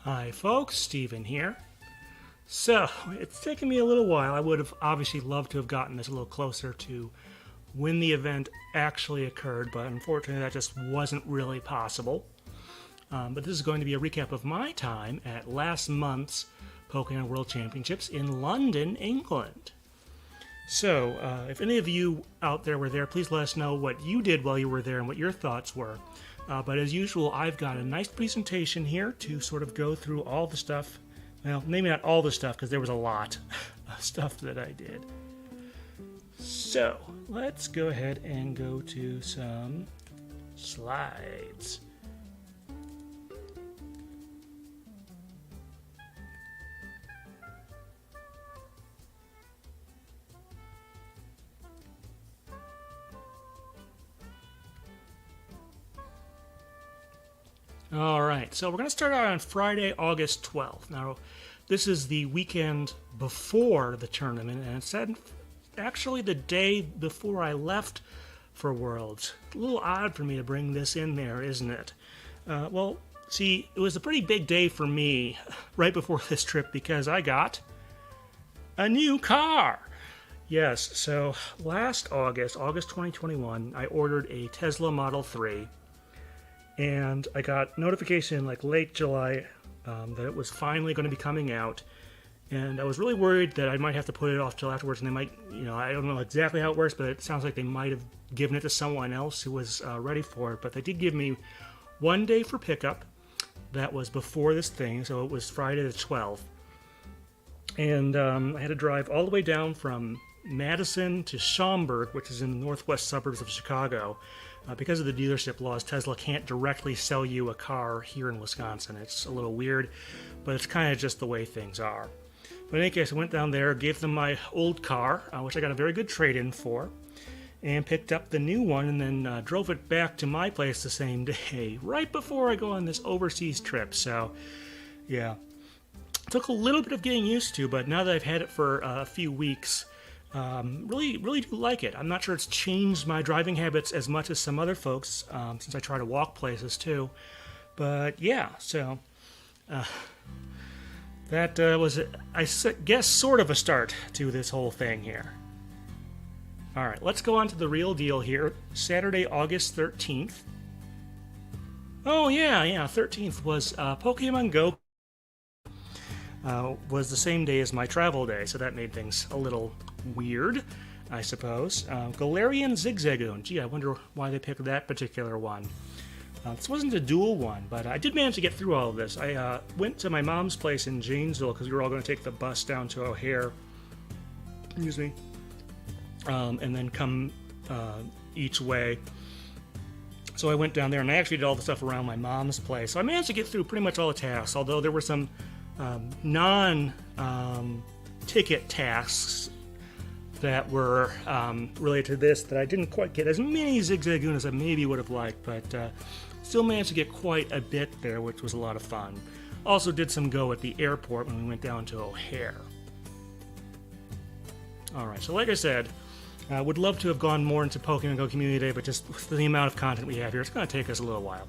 Hi folks, Steven here. So, it's taken me a little while. I would have obviously loved to have gotten this a little closer to when the event actually occurred, but unfortunately that just wasn't really possible. But this is going to be a recap of my time at last month's Pokémon World Championships in London, England. So, if any of you out there were there, please let us know what you did while you were there and what your thoughts were. But as usual, I've got a nice presentation here to sort of go through all the stuff. Well, maybe not all the stuff, because there was a lot of stuff that I did. So, let's go ahead and go to some slides. All right, so we're going to start out on Friday, August 12th. Now, this is the weekend before the tournament, and it's actually the day before I left for Worlds. A little odd for me to bring this in there, isn't it? Well, see, it was a pretty big day for me right before this trip because I got a new car. Yes, so last August 2021, I ordered a Tesla Model 3. And I got notification like late July that it was finally going to be coming out. And I was really worried that I might have to put it off till afterwards, and they might, I don't know exactly how it works, but it sounds like they might have given it to someone else who was ready for it. But they did give me 1 day for pickup. That was before this thing, so it was Friday the 12th. And I had to drive all the way down from Madison to Schaumburg, which is in the northwest suburbs of Chicago. Because of the dealership laws, Tesla can't directly sell you a car here in Wisconsin. It's a little weird, but it's kind of just the way things are. But in any case, I went down there, gave them my old car, which I got a very good trade-in for, and picked up the new one, and then drove it back to my place the same day, right before I go on this overseas trip. So, yeah. It took a little bit of getting used to, but now that I've had it for a few weeks, really do like it. I'm not sure it's changed my driving habits as much as some other folks, since I try to walk places too. But yeah, so that was, I guess, sort of a start to this whole thing here. All right, let's go on to the real deal here. Saturday, August 13th. Oh yeah, 13th was Pokemon Go. Was the same day as my travel day, so that made things a little weird, I suppose. Galarian Zigzagoon. Gee, I wonder why they picked that particular one. This wasn't a dual one, but I did manage to get through all of this. I went to my mom's place in Janesville because we were all going to take the bus down to O'Hare. Excuse me. And then come each way. So I went down there, and I actually did all the stuff around my mom's place. So I managed to get through pretty much all the tasks, although there were some non-ticket tasks that were related to this that I didn't quite get as many Zigzagoon as I maybe would have liked, but still managed to get quite a bit there, which was a lot of fun. Also did some go at the airport when we went down to O'Hare. Alright, so like I said, I would love to have gone more into Pokemon Go Community Day, but just with the amount of content we have here, it's going to take us a little while.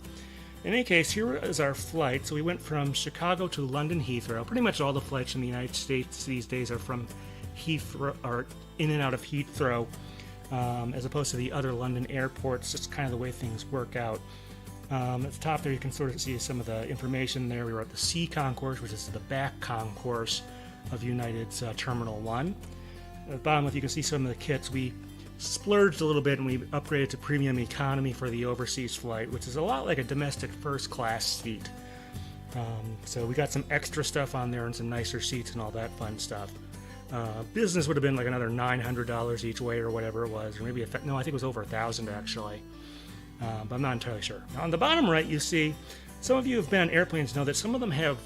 In any case, here is our flight. So we went from Chicago to London Heathrow. Pretty much all the flights in the United States these days are from Heathrow, or in and out of Heathrow, as opposed to the other London airports. It's kind of the way things work out. At the top there, you can sort of see some of the information there. We were at the C concourse, which is the back concourse of United's Terminal 1. At the bottom, if you can see some of the kits, we splurged a little bit and we upgraded to premium economy for the overseas flight, which is a lot like a domestic first class seat. So we got some extra stuff on there and some nicer seats and all that fun stuff. Business would have been like another $900 each way or whatever it was, or maybe no, I think it was over $1,000 actually, but I'm not entirely sure. Now, on the bottom right, you see some of you have been on airplanes know that some of them have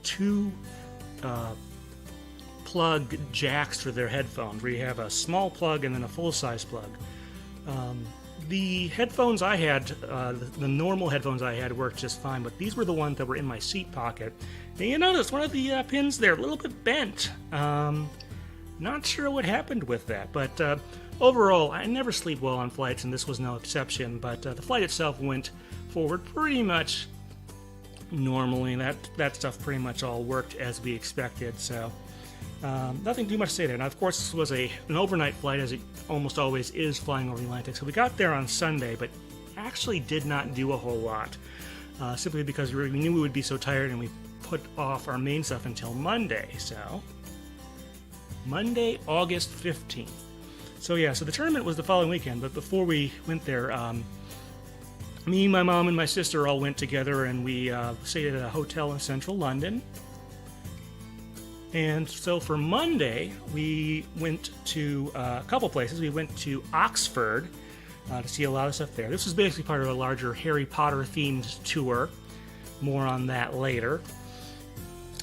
two plug jacks for their headphones, where you have a small plug and then a full-size plug. The headphones I had, the normal headphones I had, worked just fine, but these were the ones that were in my seat pocket. And you notice one of the pins there, a little bit bent. Not sure what happened with that, but overall, I never sleep well on flights, and this was no exception, but the flight itself went forward pretty much normally. That stuff pretty much all worked as we expected, so nothing too much to say there. Now, of course, this was an overnight flight, as it almost always is flying over the Atlantic, so we got there on Sunday, but actually did not do a whole lot, simply because we knew we would be so tired, and we put off our main stuff until Monday. So Monday, August 15th. So yeah, so the tournament was the following weekend, but before we went there, me, my mom, and my sister all went together, and we stayed at a hotel in central London. And so for Monday, we went to a couple places. We went to Oxford to see a lot of stuff there. This was basically part of a larger Harry Potter-themed tour. More on that later.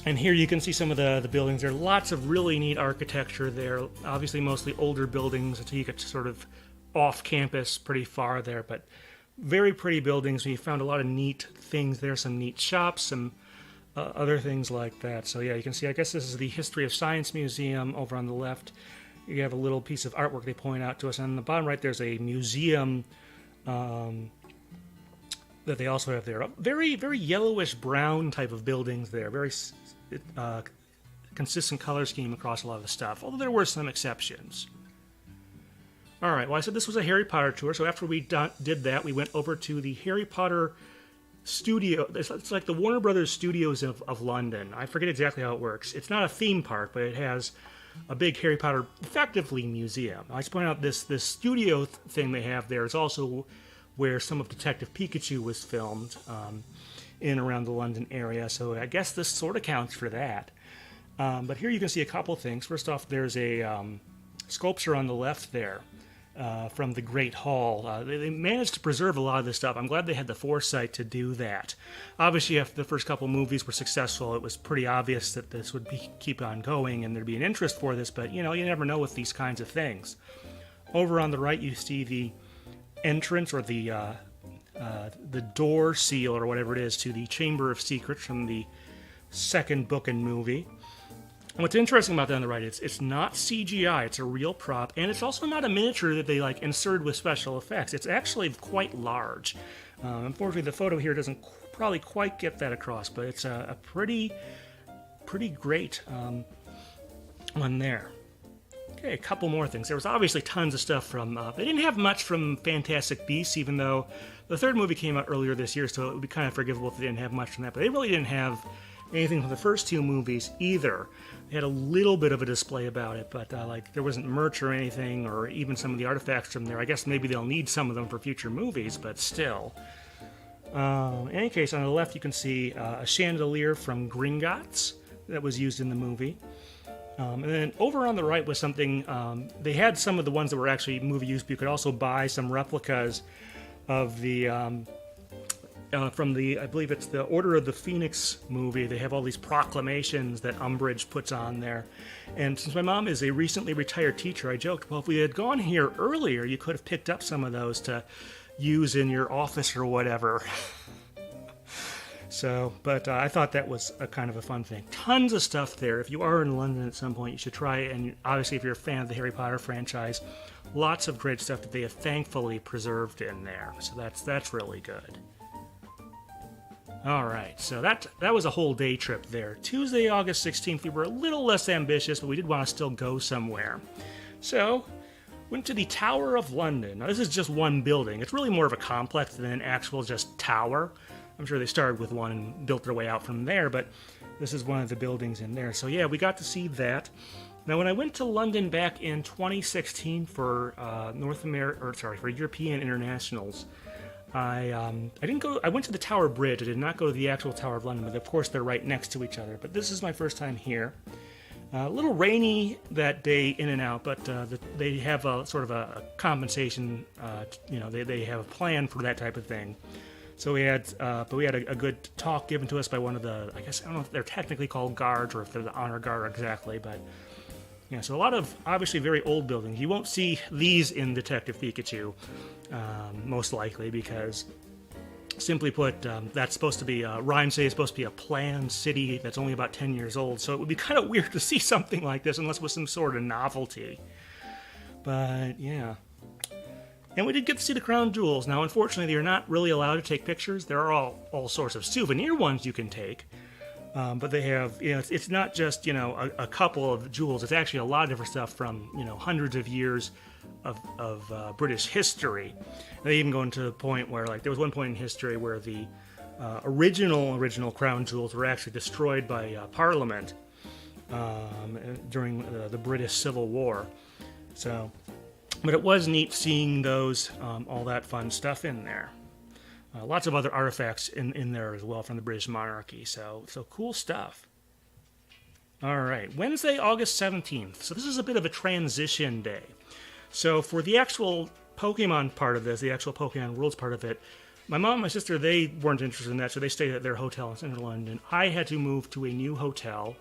And here you can see some of the buildings. There are lots of really neat architecture there. Obviously, mostly older buildings until you get sort of off campus pretty far there, but very pretty buildings. We found a lot of neat things there, some neat shops, some other things like that. So yeah, you can see, I guess this is the History of Science Museum over on the left. You have a little piece of artwork they point out to us. And on the bottom right, there's a museum that they also have there. Very, very yellowish brown type of buildings there. Very consistent color scheme across a lot of the stuff, although there were some exceptions. All right, well, I said this was a Harry Potter tour, so after we did that, we went over to the Harry Potter studio. It's like the Warner Brothers Studios of London. I forget exactly how it works. It's not a theme park, but it has a big Harry Potter, effectively, museum. I just point out this studio thing they have there is also where some of Detective Pikachu was filmed in and around the London area, so I guess this sort of counts for that. But here you can see a couple things. First off, there's a sculpture on the left there from the Great Hall. They managed to preserve a lot of this stuff. I'm glad they had the foresight to do that. Obviously, if the first couple movies were successful, it was pretty obvious that this would keep on going and there'd be an interest for this, but you never know with these kinds of things. Over on the right, you see the entrance, or the door seal, or whatever it is, to the Chamber of Secrets from the second book and movie. And what's interesting about that on the right, it's not CGI, it's a real prop, and it's also not a miniature that they inserted with special effects. It's actually quite large. Unfortunately, the photo here doesn't probably quite get that across, but it's a pretty great one there. Okay, a couple more things. There was obviously tons of stuff from... they didn't have much from Fantastic Beasts, even though the third movie came out earlier this year, so it would be kind of forgivable if they didn't have much from that. But they really didn't have anything from the first two movies either. They had a little bit of a display about it, but there wasn't merch or anything, or even some of the artifacts from there. I guess maybe they'll need some of them for future movies, but still. In any case, on the left you can see a chandelier from Gringotts that was used in the movie. And then over on the right was something, they had some of the ones that were actually movie used, but you could also buy some replicas of the, from the, I believe it's the Order of the Phoenix movie. They have all these proclamations that Umbridge puts on there. And since my mom is a recently retired teacher, I joked, well, if we had gone here earlier, you could have picked up some of those to use in your office or whatever. So, but I thought that was a kind of a fun thing. Tons of stuff there. If you are in London at some point, you should try it. And obviously, if you're a fan of the Harry Potter franchise, lots of great stuff that they have thankfully preserved in there. So that's really good. All right, so that was a whole day trip there. Tuesday, August 16th, we were a little less ambitious, but we did want to still go somewhere. So, went to the Tower of London. Now, this is just one building. It's really more of a complex than an actual just tower. I'm sure they started with one and built their way out from there, but this is one of the buildings in there. So yeah, we got to see that. Now, when I went to London back in 2016 for for European Internationals, I didn't go. I went to the Tower Bridge. I did not go to the actual Tower of London, but of course they're right next to each other. But this is my first time here. A little rainy that day in and out, but they have a sort of a compensation. They have a plan for that type of thing. So we had a good talk given to us by one of the, I don't know if they're technically called guards or if they're the honor guard exactly, but yeah, so a lot of obviously very old buildings. You won't see these in Detective Pikachu, most likely, because simply put, that's supposed to be, rhymes say it's supposed to be a planned city that's only about 10 years old, so it would be kind of weird to see something like this unless it was some sort of novelty. But yeah. And we did get to see the crown jewels. Now, unfortunately, you're not really allowed to take pictures. There are all sorts of souvenir ones you can take. But they have, it's not just, a couple of jewels. It's actually a lot of different stuff from, hundreds of years of British history. They even go into the point where, like, there was one point in history where the original crown jewels were actually destroyed by Parliament during the British Civil War. So, but it was neat seeing those, all that fun stuff in there. Lots of other artifacts in there as well from the British monarchy. So cool stuff. All right, Wednesday, August 17th. So this is a bit of a transition day. So for the actual Pokemon part of this, the actual Pokemon Worlds part of it, my mom and my sister, they weren't interested in that, so they stayed at their hotel in central London. I had to move to a new hotel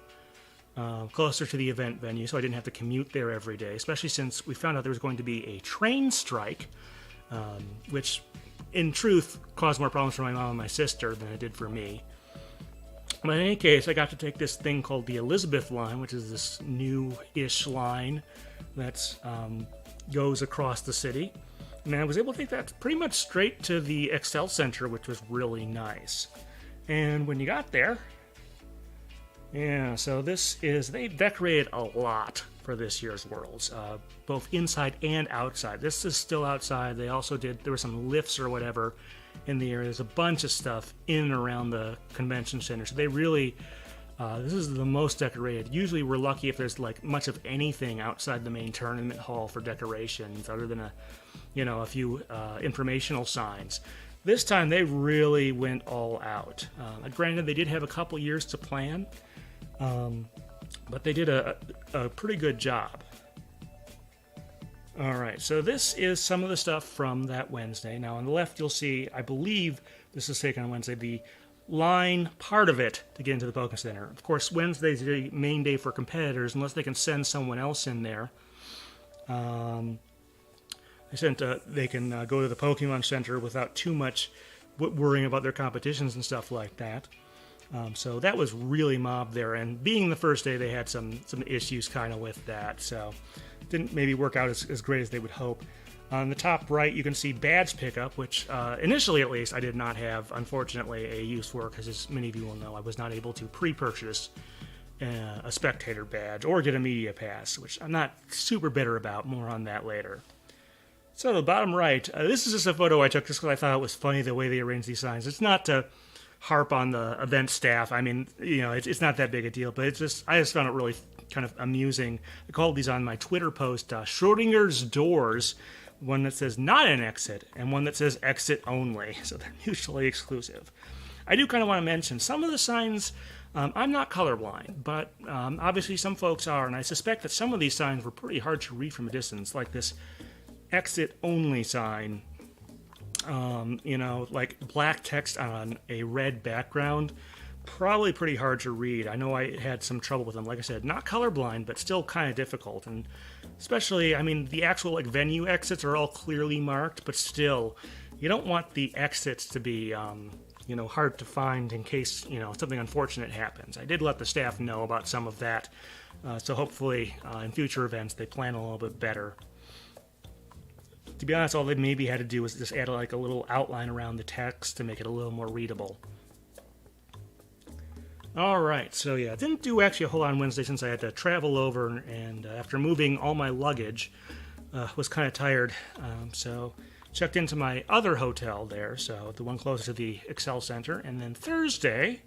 closer to the event venue, so I didn't have to commute there every day, especially since we found out there was going to be a train strike, which in truth caused more problems for my mom and my sister than it did for me. But in any case, I got to take this thing called the Elizabeth line, which is this new-ish line that goes across the city. And I was able to take that pretty much straight to the Excel Center, which was really nice. And when you got there, so they decorated a lot for this year's Worlds, both inside and outside. This is still outside. They also there were some lifts or whatever in the area. There's a bunch of stuff in and around the convention center. So they really, this is the most decorated. Usually we're lucky if there's like much of anything outside the main tournament hall for decorations, other than a few informational signs. This time they really went all out. Granted, they did have a couple years to plan, but they did a pretty good job. All right, so this is some of the stuff from that Wednesday. Now on the left you'll see, I believe this is taken on Wednesday, the line part of it to get into the Pokémon Center. Of course, Wednesday's the main day for competitors, unless they can send someone else in there. They can go to the Pokemon Center without too much worrying about their competitions and stuff like that. So that was really mobbed there, and being the first day, they had some issues kind of with that, so didn't maybe work out as great as they would hope. On the top right, you can see badge pickup, which initially at least I did not have, unfortunately, a use for, because as many of you will know, I was not able to pre-purchase a spectator badge or get a media pass, which I'm not super bitter about. More on that later. So the bottom right, this is just a photo I took just because I thought it was funny the way they arranged these signs. It's not to harp on the event staff. I mean, it's not that big a deal, but I just found it really kind of amusing. I called these on my Twitter post Schrodinger's doors, one that says not an exit and one that says exit only, so they're mutually exclusive. I do kind of want to mention some of the signs. I'm not colorblind, but obviously some folks are, and I suspect that some of these signs were pretty hard to read from a distance, like this exit only sign. Like black text on a red background, probably pretty hard to read. I know I had some trouble with them. Like I said, not colorblind, but still kind of difficult. And especially, I mean, the actual venue exits are all clearly marked, but still, you don't want the exits to be, hard to find in case, something unfortunate happens. I did let the staff know about some of that, so hopefully in future events they plan a little bit better. To be honest, all they maybe had to do was just add like a little outline around the text to make it a little more readable. Alright, so yeah, didn't do actually a whole lot on Wednesday since I had to travel over, and after moving all my luggage, was kind of tired. So checked into my other hotel there, so the one closer to the Excel Center, and then Thursday,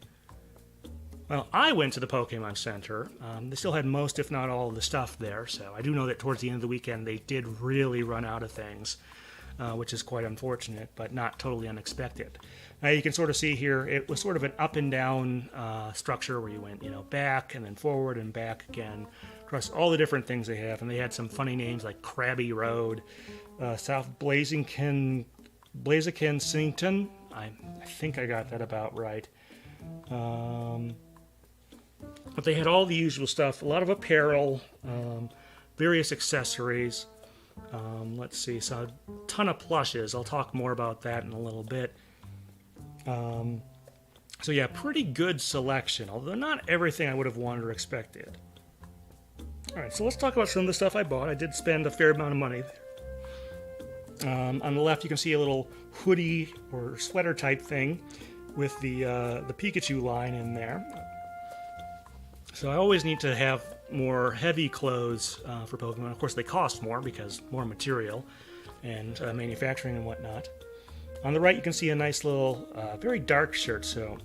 well, I went to the Pokemon Center. They still had most, if not all, of the stuff there, so I do know that towards the end of the weekend they did really run out of things, which is quite unfortunate, but not totally unexpected. Now you can sort of see here, it was sort of an up and down structure where you went, back and then forward and back again across all the different things they have, and they had some funny names like Krabby Road, South Blaziken Sington. I think I got that about right. But they had all the usual stuff, a lot of apparel, various accessories. Let's see, so a ton of plushes. I'll talk more about that in a little bit. So yeah, pretty good selection, although not everything I would have wanted or expected. Alright, so let's talk about some of the stuff I bought. I did spend a fair amount of money. On the left, you can see a little hoodie or sweater type thing with the Pikachu line in there. So I always need to have more heavy clothes for Pokemon. Of course, they cost more because more material and manufacturing and whatnot. On the right, you can see a nice little, very dark shirt. So,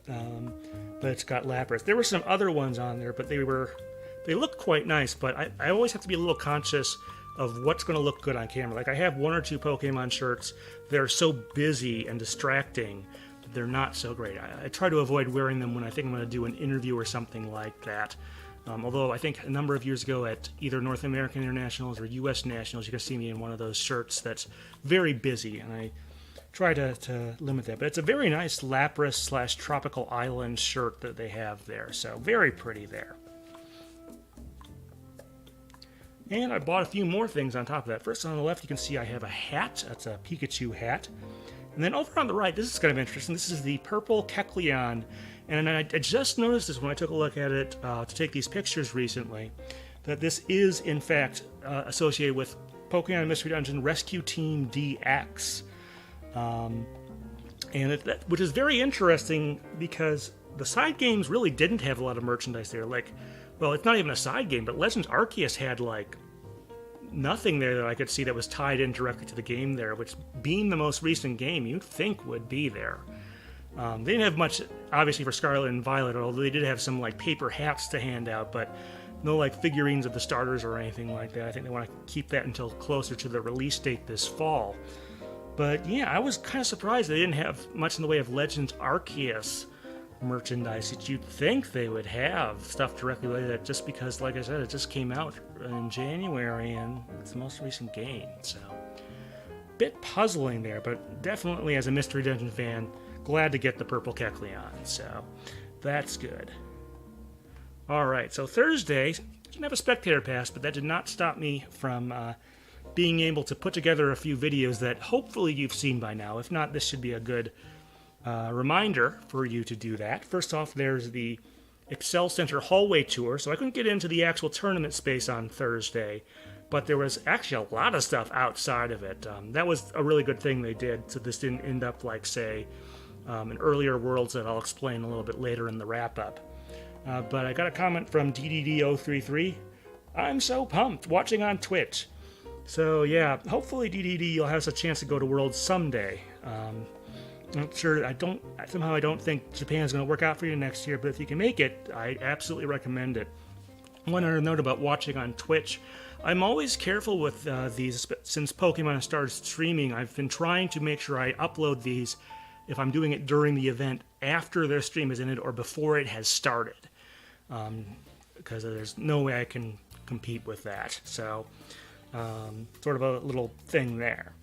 but it's got Lapras. There were some other ones on there, but they looked quite nice. But I always have to be a little conscious of what's going to look good on camera. Like I have one or two Pokemon shirts that are so busy and distracting that they're not so great. I try to avoid wearing them when I think I'm going to do an interview or something like that. Although I think a number of years ago at either North American Internationals or U.S. Nationals, you can see me in one of those shirts that's very busy, and I try to limit that. But it's a very nice Lapras / Tropical Island shirt that they have there, so very pretty there. And I bought a few more things on top of that. First, on the left, you can see I have a hat. That's a Pikachu hat. And then over on the right, this is kind of interesting. This is the purple Kecleon. And I just noticed this when I took a look at it to take these pictures recently, that this is, in fact, associated with Pokemon Mystery Dungeon Rescue Team DX. Which is very interesting because the side games really didn't have a lot of merchandise there. Well, it's not even a side game, but Legends Arceus had, nothing there that I could see that was tied in directly to the game there, which, being the most recent game, you'd think would be there. They didn't have much, obviously, for Scarlet and Violet, although they did have some, paper hats to hand out, but no, figurines of the starters or anything like that. I think they want to keep that until closer to the release date this fall. But, yeah, I was kind of surprised they didn't have much in the way of Legends Arceus merchandise that you'd think they would have stuff directly related to that, just because, like I said, it just came out in January and it's the most recent game, so bit puzzling there, but definitely as a Mystery Dungeon fan, glad to get the purple Kecleon, so that's good. Alright, so Thursday, didn't have a spectator pass, but that did not stop me from being able to put together a few videos that hopefully you've seen by now. If not, this should be a good reminder for you to do that. First off, there's the Excel Center hallway tour. So I couldn't get into the actual tournament space on Thursday, but there was actually a lot of stuff outside of it. That was a really good thing they did, so this didn't end up like, say, in earlier Worlds that I'll explain a little bit later in the wrap-up. But I got a comment from DDD033. I'm so pumped, watching on Twitch. So yeah, hopefully DDD, you'll have us a chance to go to Worlds someday. Not sure. I don't think Japan's going to work out for you next year, but if you can make it, I absolutely recommend it. One other note about watching on Twitch. I'm always careful with these. Since Pokemon has started streaming, I've been trying to make sure I upload these if I'm doing it during the event after their stream is ended or before it has started. Because there's no way I can compete with that. So, sort of a little thing there.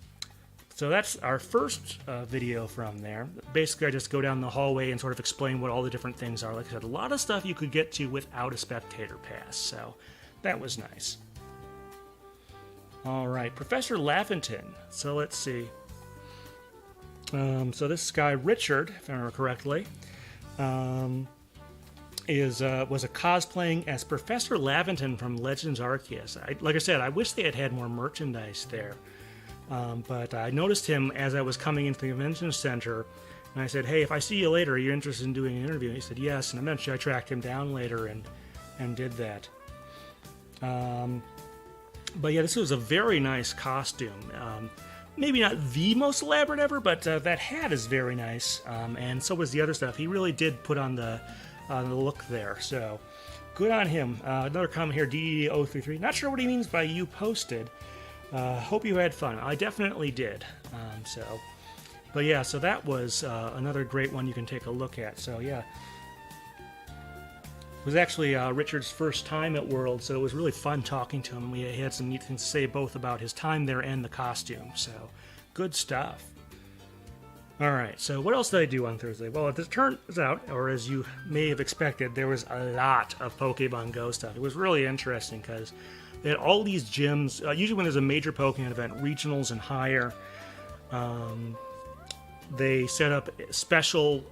So that's our first video from there. Basically, I just go down the hallway and sort of explain what all the different things are. Like I said, a lot of stuff you could get to without a spectator pass, so that was nice. All right, Professor Laventon. So let's see. So this guy, Richard, if I remember correctly, was a cosplaying as Professor Laventon from Legends Arceus. Like I said, I wish they had more merchandise there. But I noticed him as I was coming into the convention center, and I said, hey, if I see you later, are you interested in doing an interview? And he said, yes, and eventually I tracked him down later and did that. But yeah, this was a very nice costume. Maybe not the most elaborate ever, but that hat is very nice, and so was the other stuff. He really did put on the look there, so good on him. Another comment here, DD033. Not sure what he means by you posted. Hope you had fun. I definitely did. But yeah, so that was another great one you can take a look at. So yeah, it was actually Richard's first time at World, so it was really fun talking to him. And we had some neat things to say both about his time there and the costume. So good stuff. All right, so what else did I do on Thursday? Well, it turns out, or as you may have expected, there was a lot of Pokemon Go stuff. It was really interesting because they had all these gyms. Usually when there's a major Pokemon event, regionals and higher, they set up special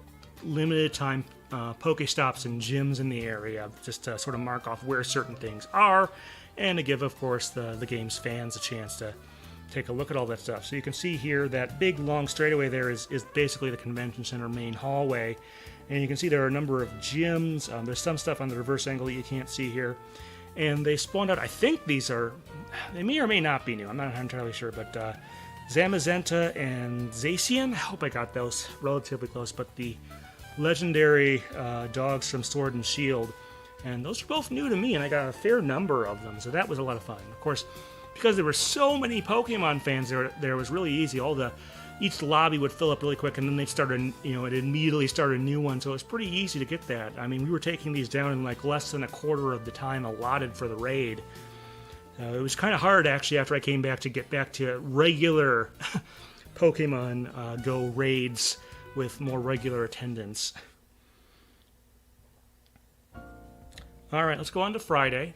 limited time Pokestops and gyms in the area just to sort of mark off where certain things are and to give, of course, the game's fans a chance to take a look at all that stuff. So you can see here that big long straightaway there is basically the convention center main hallway. And you can see there are a number of gyms. There's some stuff on the reverse angle that you can't see here. And they spawned out, I think these are, they may or may not be new. I'm not entirely sure, but Zamazenta and Zacian. I hope I got those relatively close, but the legendary dogs from Sword and Shield. And those are both new to me, and I got a fair number of them, so that was a lot of fun. Of course, because there were so many Pokemon fans there was really easy. Each lobby would fill up really quick, and then they'd start it immediately start a new one, so it was pretty easy to get that. I mean, we were taking these down in like less than a quarter of the time allotted for the raid. It was kind of hard, actually, after I came back to get back to regular Pokemon Go raids with more regular attendance. All right, let's go on to Friday.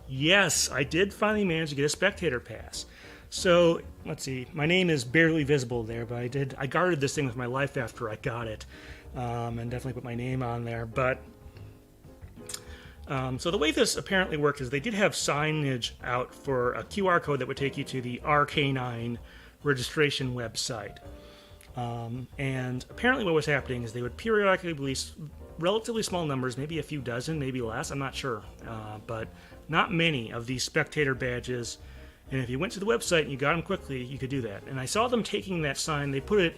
Yes, I did finally manage to get a spectator pass. So, let's see, my name is barely visible there, but I guarded this thing with my life after I got it, and definitely put my name on there. But, so the way this apparently worked is they did have signage out for a QR code that would take you to the RK9 registration website. And apparently what was happening is they would periodically release relatively small numbers, maybe a few dozen, maybe less, I'm not sure, but not many of these spectator badges. And if you went to the website and you got them quickly, you could do that. And I saw them taking that sign, they put it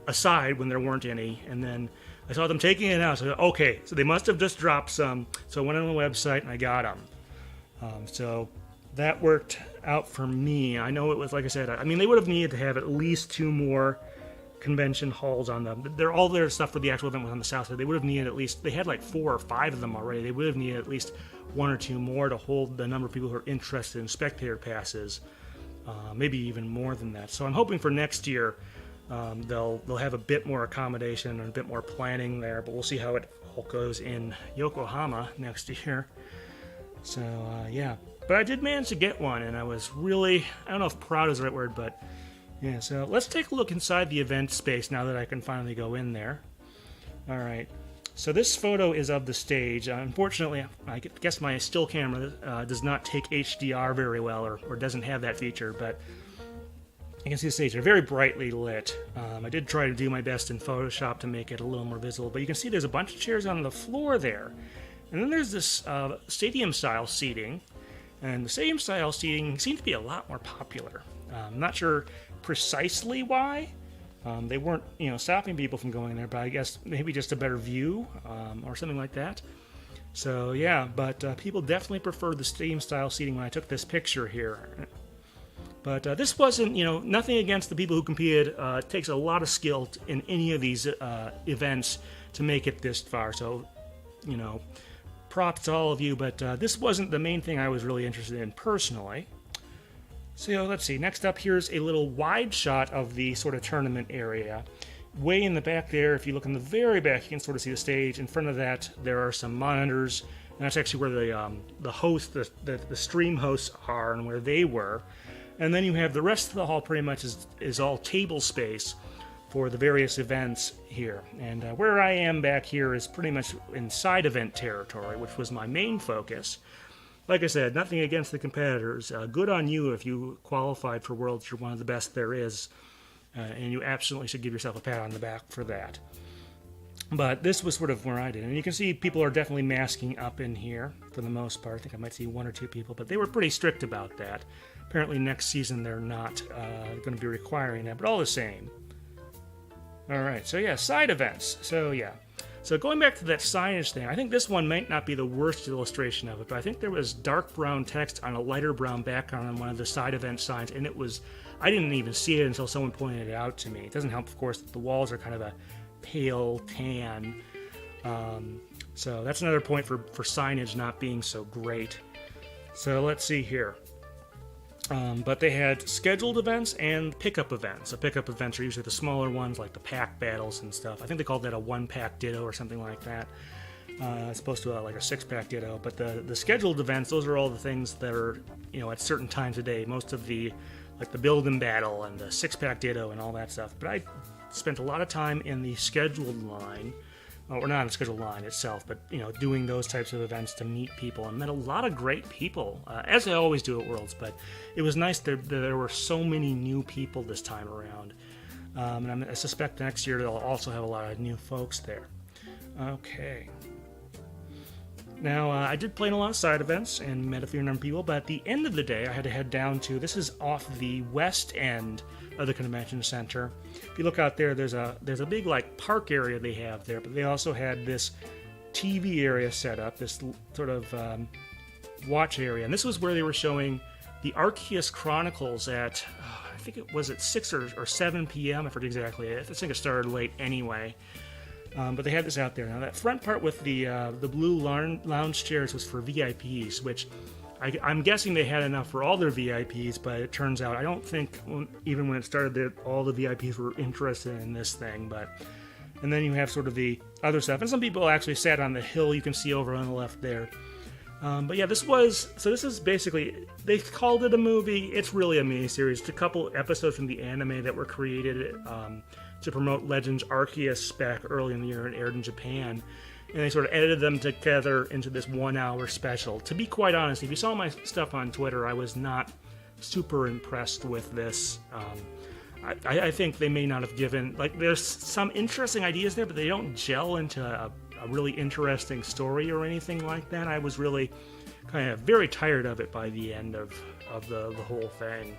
aside when there weren't any, and then I saw them taking it out, so okay, so they must have just dropped some. So I went on the website and I got them. So that worked out for me. I know it was, like I said, I mean, they would have needed to have at least 2 more convention halls on them. They're all their stuff for the actual event was on the south side. They would have needed at least, they had like 4 or 5 of them already. They would have needed at least 1 or 2 more to hold the number of people who are interested in spectator passes, maybe even more than that. So I'm hoping for next year they'll have a bit more accommodation and a bit more planning there, but we'll see how it all goes in Yokohama next year. So yeah, but I did manage to get one, and I was really, I don't know if proud is the right word, but yeah, so let's take a look inside the event space now that I can finally go in there. All right, so this photo is of the stage. Unfortunately, I guess my still camera does not take HDR very well, or doesn't have that feature, but you can see the stage. They're very brightly lit. I did try to do my best in Photoshop to make it a little more visible, but you can see there's a bunch of chairs on the floor there. And then there's this stadium-style seating, and the stadium-style seating seemed to be a lot more popular. I'm not sure precisely why. They weren't, stopping people from going there, but I guess maybe just a better view or something like that. So yeah, but people definitely preferred the stadium-style seating when I took this picture here. But this wasn't, nothing against the people who competed. It takes a lot of skill in any of these events to make it this far. So, props to all of you. But this wasn't the main thing I was really interested in personally. So let's see, next up here's a little wide shot of the sort of tournament area. Way in the back there, if you look in the very back, you can sort of see the stage. In front of that, there are some monitors, and that's actually where the host, the stream hosts are and where they were. And then you have the rest of the hall pretty much is all table space for the various events here. And where I am back here is pretty much in side event territory, which was my main focus. Like I said, nothing against the competitors. Good on you if you qualified for Worlds. You're one of the best there is. And you absolutely should give yourself a pat on the back for that. But this was sort of where I did. And you can see people are definitely masking up in here for the most part. I think I might see 1 or 2 people, but they were pretty strict about that. Apparently next season they're not going to be requiring that, but all the same. All right, so yeah, side events. So yeah. So going back to that signage thing, I think this one might not be the worst illustration of it, but I think there was dark brown text on a lighter brown background on one of the side event signs, and it was, I didn't even see it until someone pointed it out to me. It doesn't help, of course, that the walls are kind of a pale tan. So that's another point for signage not being so great. So let's see here. But they had scheduled events and pickup events. So pickup events are usually the smaller ones, like the pack battles and stuff. I think they called that a 1-pack ditto or something like that. As opposed to like a 6-pack ditto. But the scheduled events, those are all the things that are, at certain times a day. Most of the, like the build and battle and the 6-pack ditto and all that stuff. But I spent a lot of time in the scheduled line, or not on the scheduled line itself, but doing those types of events to meet people, and met a lot of great people, as I always do at Worlds. But it was nice that there were so many new people this time around, and I suspect next year they'll also have a lot of new folks there. Okay. Now, I did play in a lot of side events and met a few number of people, but at the end of the day, I had to head down to, this is off the west end of the convention center. If you look out there, there's a big park area they have there, but they also had this TV area set up, this sort of watch area, and this was where they were showing the Arceus Chronicles at, I think it was at 6 or 7 p.m. I forget exactly. I think it started late anyway. But they had this out there. Now, that front part with the blue lounge chairs was for VIPs, which I'm guessing they had enough for all their VIPs, but it turns out I don't think, even when it started, that all the VIPs were interested in this thing. And then you have sort of the other stuff. And some people actually sat on the hill you can see over on the left there. But yeah, this is basically, they called it a movie. It's really a miniseries. It's a couple episodes from the anime that were created to promote Legends Arceus back early in the year and aired in Japan. And they sort of edited them together into this 1-hour special. To be quite honest, if you saw my stuff on Twitter, I was not super impressed with this. I think they may not have given, there's some interesting ideas there, but they don't gel into a really interesting story or anything like that. I was really kind of very tired of it by the end of the whole thing.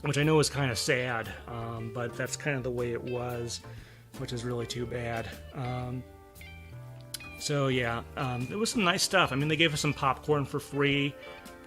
Which I know is kind of sad, but that's kind of the way it was, which is really too bad. So yeah, there was some nice stuff. I mean, they gave us some popcorn for free,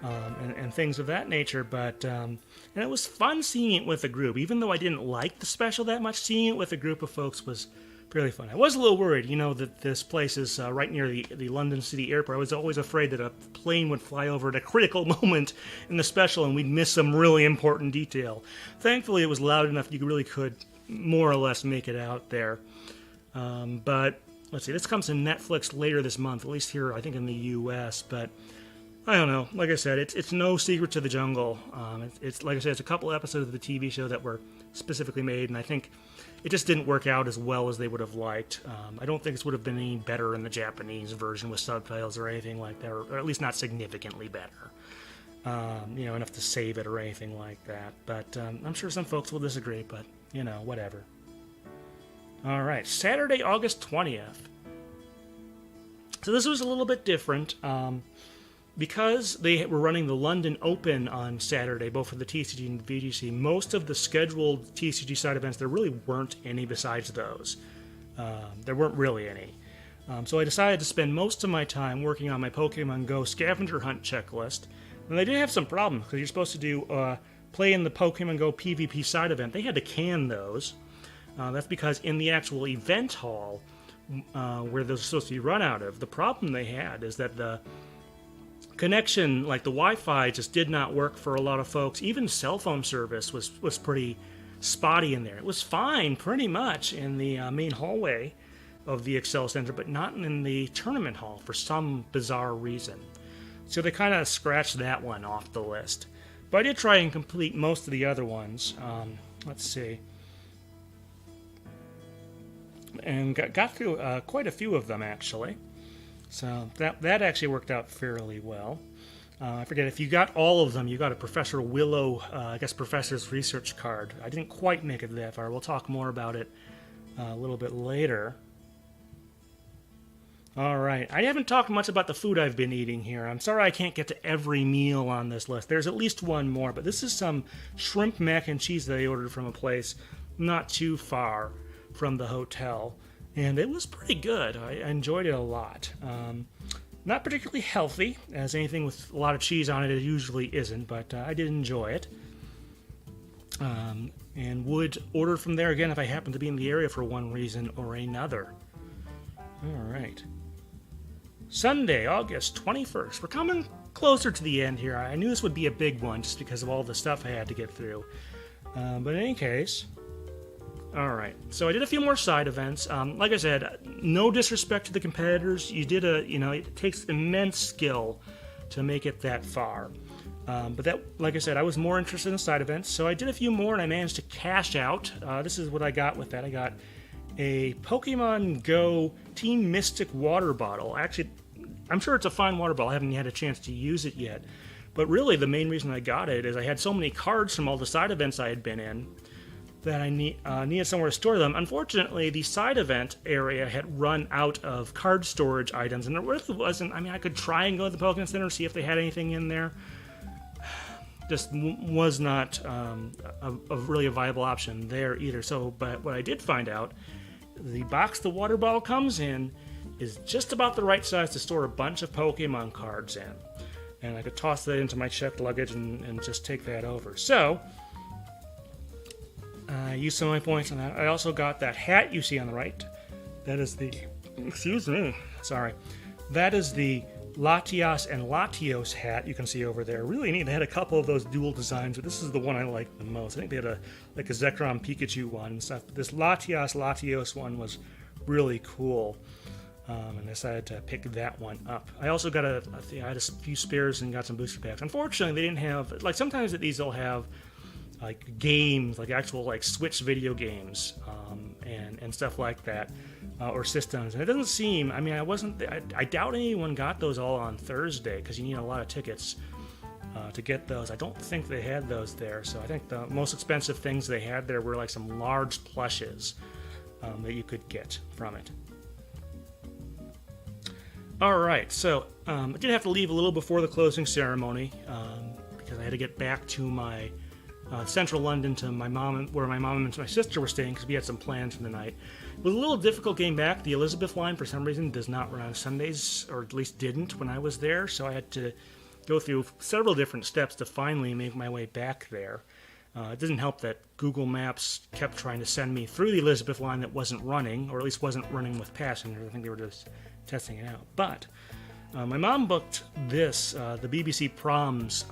and things of that nature, but and it was fun seeing it with a group. Even though I didn't like the special that much, seeing it with a group of folks was fairly fun. I was a little worried, that this place is right near the London City Airport. I was always afraid that a plane would fly over at a critical moment in the special and we'd miss some really important detail. Thankfully, it was loud enough you really could more or less make it out there. But let's see, this comes to Netflix later this month, at least here, I think, in the U.S., but I don't know. Like I said, it's no secret to the jungle. It's like I said, it's a couple episodes of the TV show that were specifically made, and I think it just didn't work out as well as they would have liked. I don't think this would have been any better in the Japanese version with subtitles or anything like that, or at least not significantly better. Enough to save it or anything like that. But I'm sure some folks will disagree, but, whatever. All right, Saturday, August 20th. So this was a little bit different. Because they were running the London Open on Saturday, both for the TCG and the VGC, most of the scheduled TCG side events, there really weren't any besides those. There weren't really any. So I decided to spend most of my time working on my Pokemon Go scavenger hunt checklist. And they did have some problems, because you're supposed to do play in the Pokemon Go PvP side event. They had to can those. That's because in the actual event hall, where those are supposed to be run out of, the problem they had is that the connection, like the Wi-Fi, just did not work for a lot of folks. Even cell phone service was pretty spotty in there. It was fine pretty much in the main hallway of the Excel Center, but not in the tournament hall for some bizarre reason. So they kind of scratched that one off the list. But I did try and complete most of the other ones. Let's see. And got through quite a few of them, actually. So that actually worked out fairly well. I forget, if you got all of them, you got a Professor Willow, Professor's Research card. I didn't quite make it that far. We'll talk more about it a little bit later. All right. I haven't talked much about the food I've been eating here. I'm sorry I can't get to every meal on this list. There's at least one more, but this is some shrimp mac and cheese that I ordered from a place not too far from the hotel. And it was pretty good. I enjoyed it a lot. Not particularly healthy, as anything with a lot of cheese on it usually isn't, but I did enjoy it. And would order from there again if I happen to be in the area for one reason or another. All right. Sunday, August 21st. We're coming closer to the end here. I knew this would be a big one just because of all the stuff I had to get through. But in any case... Alright, so I did a few more side events. Like I said, no disrespect to the competitors. You did it takes immense skill to make it that far. But that, like I said, I was more interested in side events, so I did a few more and I managed to cash out. This is what I got with that. I got a Pokemon Go Team Mystic water bottle. Actually, I'm sure it's a fine water bottle. I haven't had a chance to use it yet. But really, the main reason I got it is I had so many cards from all the side events I had been in that I needed somewhere to store them. Unfortunately, the side event area had run out of card storage items, and there really wasn't. I mean, I could try and go to the Pokemon Center, see if they had anything in there. Just was not a really a viable option there either. So, but what I did find out, the box the water bottle comes in is just about the right size to store a bunch of Pokemon cards in. And I could toss that into my checked luggage and just take that over. So, I used some of my points on that. I also got that hat you see on the right. That is the... Excuse me. Sorry. That is the Latias and Latios hat you can see over there. Really neat. They had a couple of those dual designs, but this is the one I liked the most. I think they had a Zekrom Pikachu one and stuff. But this Latias Latios one was really cool. And I decided to pick that one up. I also got I had a few spares and got some booster packs. Unfortunately, they didn't have... Like, sometimes at these they'll have like games, like actual like Switch video games, and stuff like that, or systems. And it doesn't seem. I mean, I doubt anyone got those all on Thursday because you need a lot of tickets to get those. I don't think they had those there. So I think the most expensive things they had there were like some large plushes that you could get from it. All right, so I did have to leave a little before the closing ceremony because I had to get back to my central London to my mom, where my mom and my sister were staying because we had some plans for the night. It was a little difficult getting back. The Elizabeth line, for some reason, does not run on Sundays, or at least didn't when I was there, so I had to go through several different steps to finally make my way back there. It doesn't help that Google Maps kept trying to send me through the Elizabeth line that wasn't running, or at least wasn't running with passengers. I think they were just testing it out. But my mom booked this, the BBC Proms,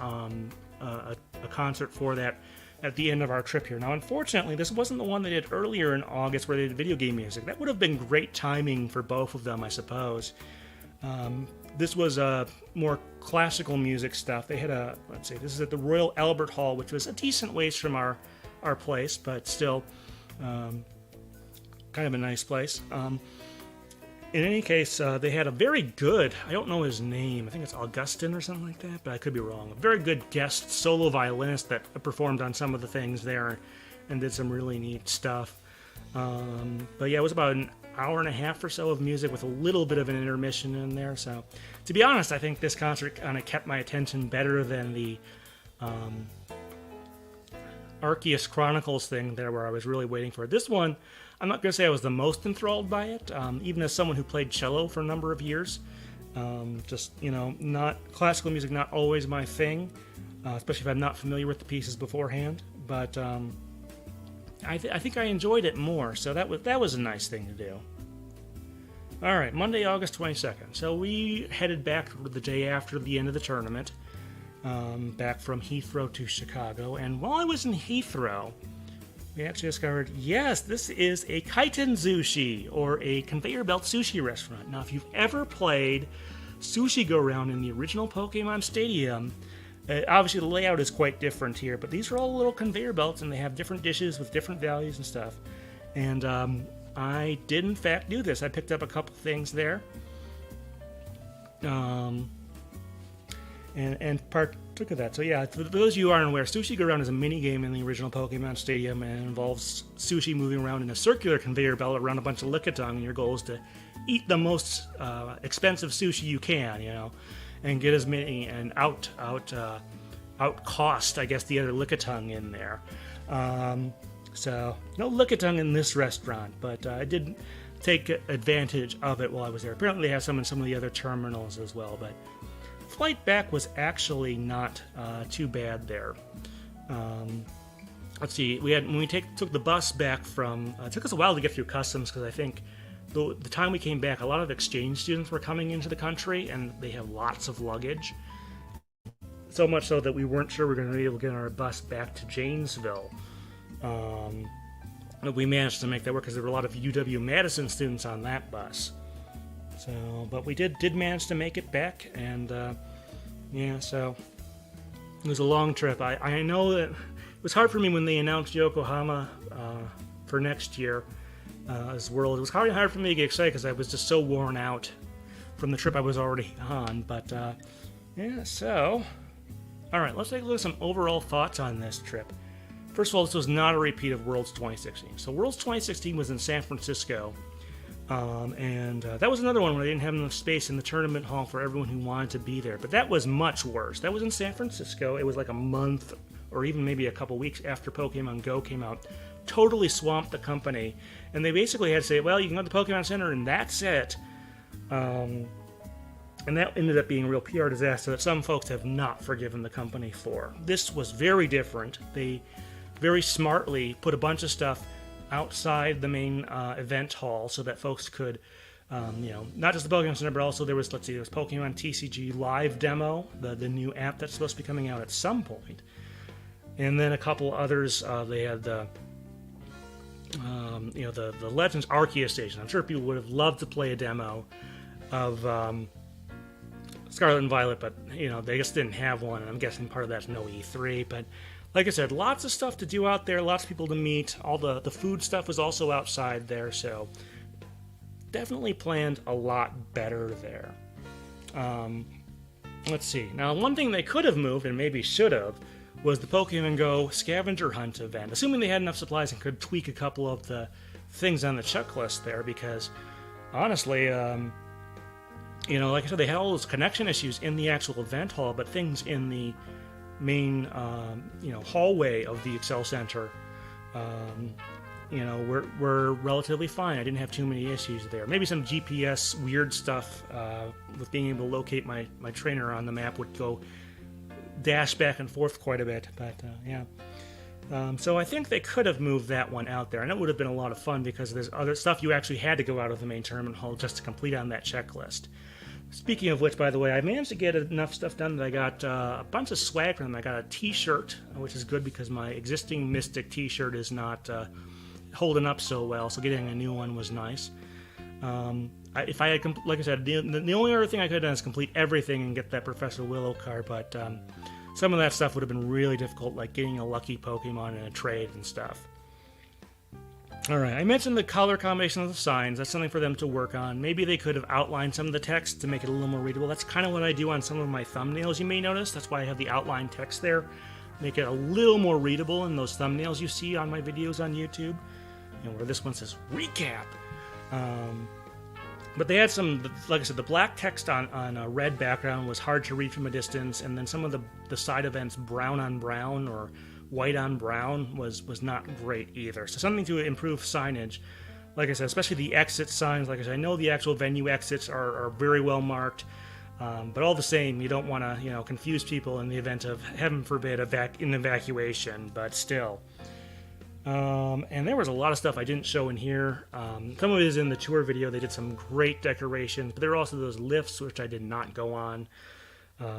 a concert for that at the end of our trip here. Now, unfortunately, this wasn't the one they did earlier in August where they did video game music. That would have been great timing for both of them, I suppose. This was more classical music stuff. They had let's see, this is at the Royal Albert Hall, which was a decent ways from our place, but still kind of a nice place. In any case, they had a very good, I don't know his name, I think it's Augustin or something like that, but I could be wrong. A very good guest solo violinist that performed on some of the things there and did some really neat stuff. But yeah, it was about an hour and a half or so of music with a little bit of an intermission in there. So, to be honest, I think this concert kind of kept my attention better than the Arceus Chronicles thing there where I was really waiting for it. This one, I'm not going to say I was the most enthralled by it, even as someone who played cello for a number of years. Just, not classical music, not always my thing, especially if I'm not familiar with the pieces beforehand. But I think I enjoyed it more, so that was a nice thing to do. All right, Monday, August 22nd. So we headed back the day after the end of the tournament, back from Heathrow to Chicago. And while I was in Heathrow, we actually discovered, yes, this is a Kaiten Sushi, or a conveyor belt sushi restaurant. Now, if you've ever played Sushi Go Round in the original Pokemon Stadium, obviously the layout is quite different here, but these are all little conveyor belts, and they have different dishes with different values and stuff. And I did, in fact, do this. I picked up a couple things there. And partook of that. So yeah, for those of you who aren't aware, Sushi Go Round is a mini game in the original Pokemon Stadium, and it involves sushi moving around in a circular conveyor belt around a bunch of Lickitung, and your goal is to eat the most expensive sushi you can, and get as many and out cost, I guess, the other Lickitung in there. So no Lickitung in this restaurant, but I did take advantage of it while I was there. Apparently they have some in some of the other terminals as well, but flight back was actually not too bad there. Let's see, when we took the bus back from, it took us a while to get through customs because I think the time we came back, a lot of exchange students were coming into the country and they have lots of luggage. So much so that we weren't sure we were going to be able to get our bus back to Janesville. But we managed to make that work because there were a lot of UW-Madison students on that bus. So, but we did manage to make it back, and so it was a long trip. I know that it was hard for me when they announced Yokohama for next year, this world. It was hard for me to get excited because I was just so worn out from the trip I was already on. But yeah, so all right, let's take a look at some overall thoughts on this trip. First of all, this was not a repeat of Worlds 2016. So Worlds 2016 was in San Francisco, and that was another one where they didn't have enough space in the tournament hall for everyone who wanted to be there. But that was much worse. That was in San Francisco. It was like a month or even maybe a couple weeks after Pokemon Go came out. Totally swamped the company, and they basically had to say, well, you can go to the Pokemon Center and that's it. And that ended up being a real PR disaster that some folks have not forgiven the company for. This was very different. They very smartly put a bunch of stuff outside the main event hall so that folks could, not just the Pokemon Center, but also there was Pokemon TCG Live Demo, the new app that's supposed to be coming out at some point. And then a couple others, they had the Legends Arceus Station. I'm sure people would have loved to play a demo of Scarlet and Violet, but they just didn't have one, and I'm guessing part of that's no E3. But like I said, lots of stuff to do out there, lots of people to meet. All the food stuff was also outside there, so definitely planned a lot better there. Let's see. Now, one thing they could have moved, and maybe should have, was the Pokemon Go scavenger hunt event, assuming they had enough supplies and could tweak a couple of the things on the checklist there, because honestly, like I said, they had all those connection issues in the actual event hall, but things in the main, hallway of the Excel Center, were relatively fine. I didn't have too many issues there. Maybe some GPS weird stuff with being able to locate my trainer on the map would go dash back and forth quite a bit, but yeah. So I think they could have moved that one out there, and it would have been a lot of fun because there's other stuff you actually had to go out of the main tournament hall just to complete on that checklist. Speaking of which, by the way, I managed to get enough stuff done that I got a bunch of swag from them. I got a t-shirt, which is good because my existing Mystic t-shirt is not holding up so well, so getting a new one was nice. If I had, like I said, the only other thing I could have done is complete everything and get that Professor Willow card, but some of that stuff would have been really difficult, like getting a lucky Pokemon in a trade and stuff. Alright, I mentioned the color combination of the signs. That's something for them to work on. Maybe they could have outlined some of the text to make it a little more readable. That's kind of what I do on some of my thumbnails, you may notice. That's why I have the outline text there. Make it a little more readable in those thumbnails you see on my videos on YouTube. Where this one says, recap. But they had some, like I said, the black text on a red background was hard to read from a distance, and then some of the side events, brown on brown or white on brown, was not great either. So something to improve signage. Like I said, especially the exit signs. Like I said, I know the actual venue exits are very well marked, but all the same, you don't want to confuse people in the event of, heaven forbid, an evacuation. But still. And there was a lot of stuff I didn't show in here. Some of it is in the tour video. They did some great decorations, but there were also those lifts, which I did not go on.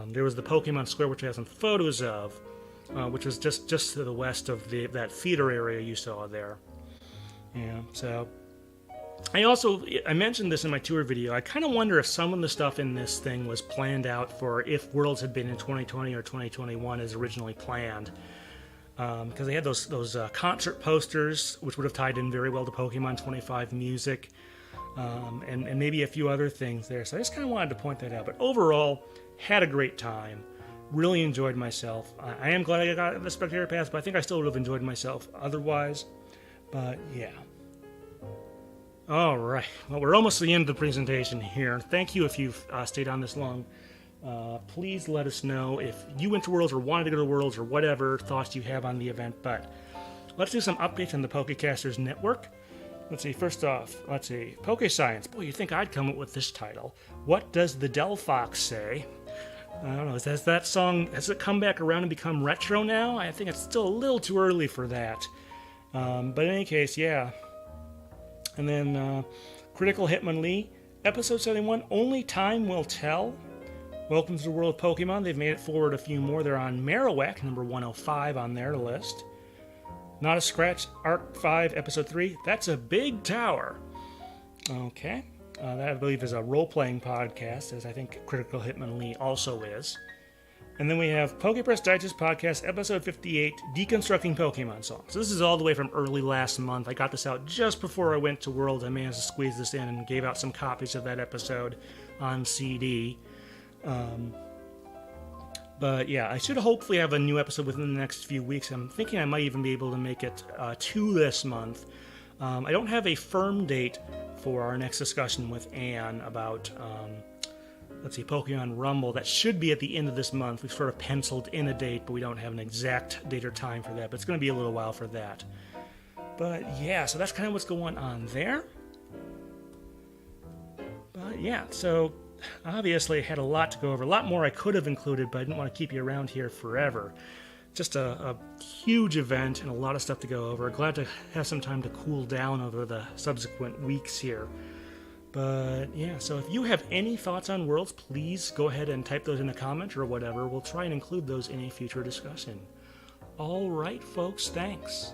There was the Pokemon Square, which I have some photos of, which was just to the west of that theater area you saw there. Yeah, so I mentioned this in my tour video. I kind of wonder if some of the stuff in this thing was planned out for if Worlds had been in 2020 or 2021 as originally planned. Because they had those concert posters, which would have tied in very well to Pokemon 25 music, and maybe a few other things there. So I just kind of wanted to point that out. But overall, had a great time. Really enjoyed myself. I am glad I got the Spectator Pass, but I think I still would have enjoyed myself otherwise. But yeah. All right. Well, we're almost to the end of the presentation here. Thank you if you've stayed on this long. Please let us know if you went to Worlds or wanted to go to Worlds or whatever thoughts you have on the event. But let's do some updates on the Pokecasters Network. Let's see, first off, Poke Science. Boy, you'd think I'd come up with this title. What does the Delphox say? I don't know, has that song, has it come back around and become retro now? I think it's still a little too early for that. But in any case, yeah. And then Critical Hitmonlee, Episode 71, Only Time Will Tell. Welcome to the World of Pokemon. They've made it forward a few more. They're on Marowak, number 105 on their list. Not a Scratch, Arc 5, Episode 3. That's a Big Tower. Okay. That, I believe, is a role-playing podcast, as I think Critical Hitmonlee also is. And then we have Pokepress Digest Podcast, episode 58, Deconstructing Pokemon Songs. This is all the way from early last month. I got this out just before I went to World. I managed to squeeze this in and gave out some copies of that episode on CD. But yeah, I should hopefully have a new episode within the next few weeks. I'm thinking I might even be able to make it 2 this month. I don't have a firm date for our next discussion with Anne about... Pokemon Rumble. That should be at the end of this month. We've sort of penciled in a date, but we don't have an exact date or time for that. But it's going to be a little while for that. But yeah, so that's kind of what's going on there. But yeah, so obviously I had a lot to go over. A lot more I could have included, but I didn't want to keep you around here forever. Just a huge event and a lot of stuff to go over. Glad to have some time to cool down over the subsequent weeks here. But yeah, so if you have any thoughts on Worlds, please go ahead and type those in a comment or whatever. We'll try and include those in a future discussion. All right, folks, thanks.